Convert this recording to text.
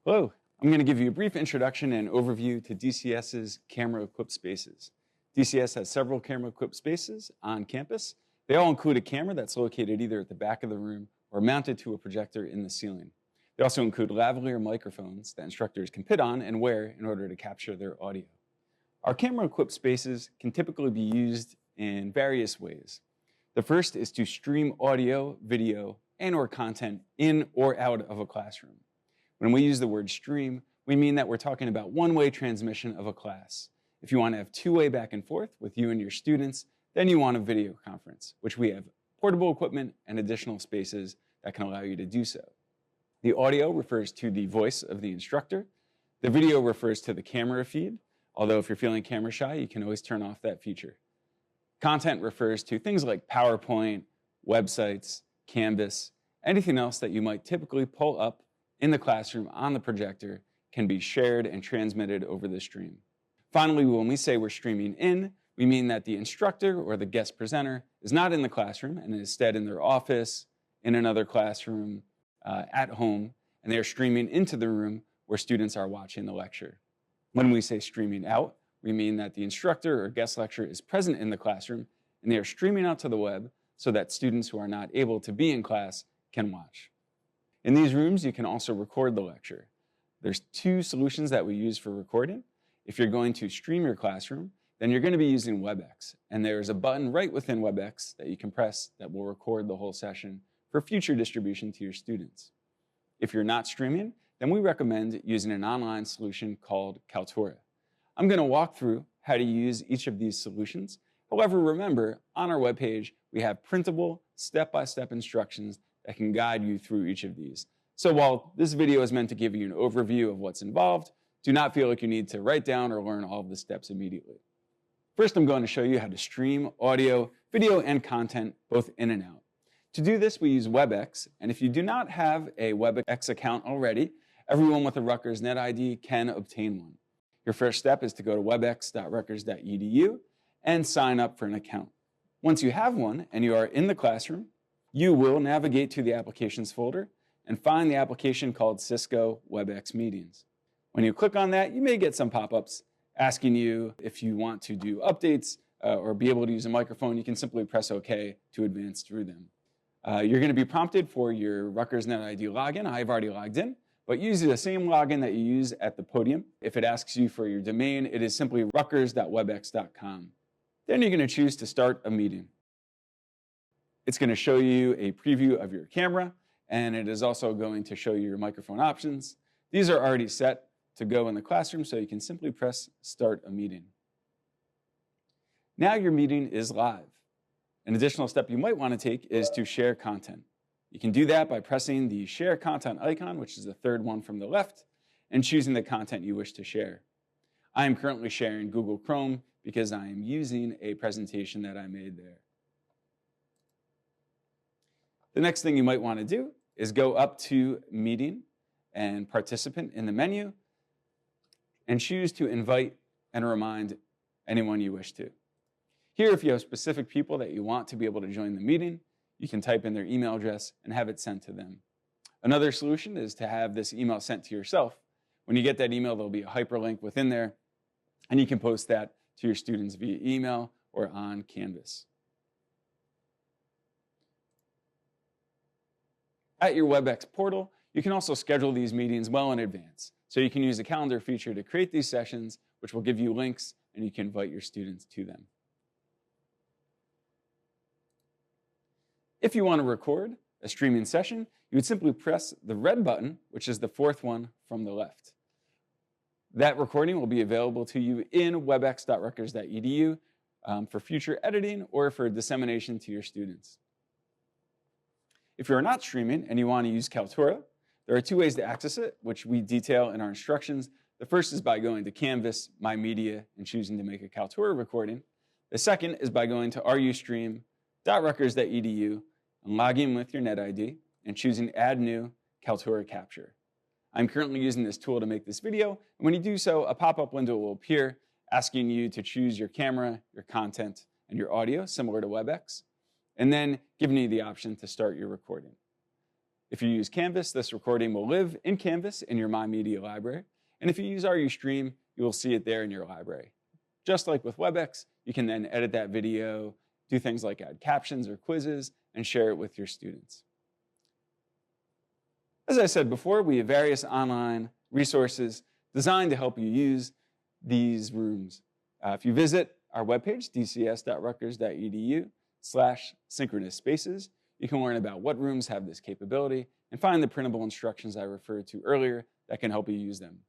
Hello, I'm going to give you a brief introduction and overview to DCS's camera-equipped spaces. DCS has several camera-equipped spaces on campus. They all include a camera that's located either at the back of the room or mounted to a projector in the ceiling. They also include lavalier microphones that instructors can put on and wear in order to capture their audio. Our camera-equipped spaces can typically be used in various ways. The first is to stream audio, video, and/or content in or out of a classroom. When we use the word stream, we mean that we're talking about one-way transmission of a class. If you want to have two-way back and forth with you and your students, then you want a video conference, which we have portable equipment and additional spaces that can allow you to do so. The audio refers to the voice of the instructor. The video refers to the camera feed, although if you're feeling camera shy, you can always turn off that feature. Content refers to things like PowerPoint, websites, Canvas, anything else that you might typically pull up in the classroom on the projector can be shared and transmitted over the stream. Finally, when we say we're streaming in, we mean that the instructor or the guest presenter is not in the classroom and is instead in their office, in another classroom, at home, and they are streaming into the room where students are watching the lecture. When we say streaming out, we mean that the instructor or guest lecturer is present in the classroom and they are streaming out to the web so that students who are not able to be in class can watch. In these rooms, you can also record the lecture. There's two solutions that we use for recording. If you're going to stream your classroom, then you're going to be using WebEx, and there's a button right within WebEx that you can press that will record the whole session for future distribution to your students. If you're not streaming, then we recommend using an online solution called Kaltura. I'm going to walk through how to use each of these solutions. However, remember, on our webpage, we have printable, step-by-step instructions that can guide you through each of these. So while this video is meant to give you an overview of what's involved, do not feel like you need to write down or learn all of the steps immediately. First, I'm going to show you how to stream audio, video, and content both in and out. To do this, we use WebEx, and if you do not have a WebEx account already, everyone with a Rutgers NetID can obtain one. Your first step is to go to webex.rutgers.edu and sign up for an account. Once you have one and you are in the classroom, you will navigate to the Applications folder and find the application called Cisco WebEx Meetings. When you click on that, you may get some pop-ups asking you if you want to do updates or be able to use a microphone. You can simply press OK to advance through them. You're going to be prompted for your Rutgers NetID login. I've already logged in, but use the same login that you use at the podium. If it asks you for your domain, it is simply rutgers.webex.com. Then you're going to choose to start a meeting. It's going to show you a preview of your camera, and it is also going to show you your microphone options. These are already set to go in the classroom, so you can simply press Start a Meeting. Now your meeting is live. An additional step you might want to take is to share content. You can do that by pressing the Share Content icon, which is the third one from the left, and choosing the content you wish to share. I am currently sharing Google Chrome because I am using a presentation that I made there. The next thing you might want to do is go up to Meeting and Participant in the menu and choose to invite and remind anyone you wish to. Here, if you have specific people that you want to be able to join the meeting, you can type in their email address and have it sent to them. Another solution is to have this email sent to yourself. When you get that email, there'll be a hyperlink within there, and you can post that to your students via email or on Canvas. At your WebEx portal, you can also schedule these meetings well in advance. So you can use the calendar feature to create these sessions, which will give you links, and you can invite your students to them. If you want to record a streaming session, you would simply press the red button, which is the fourth one from the left. That recording will be available to you in webex.rutgers.edu for future editing or for dissemination to your students. If you're not streaming and you want to use Kaltura, there are two ways to access it, which we detail in our instructions. The first is by going to Canvas, My Media, and choosing to make a Kaltura recording. The second is by going to rustream.rutgers.edu and logging in with your NetID and choosing Add New Kaltura Capture. I'm currently using this tool to make this video, and when you do so, a pop-up window will appear asking you to choose your camera, your content, and your audio, similar to WebEx, and then giving you the option to start your recording. If you use Canvas, this recording will live in Canvas in your My Media library. And if you use RUStream, you will see it there in your library. Just like with WebEx, you can then edit that video, do things like add captions or quizzes, and share it with your students. As I said before, we have various online resources designed to help you use these rooms. If you visit our webpage, dcs.rutgers.edu/synchronous spaces, you can learn about what rooms have this capability and find the printable instructions I referred to earlier that can help you use them.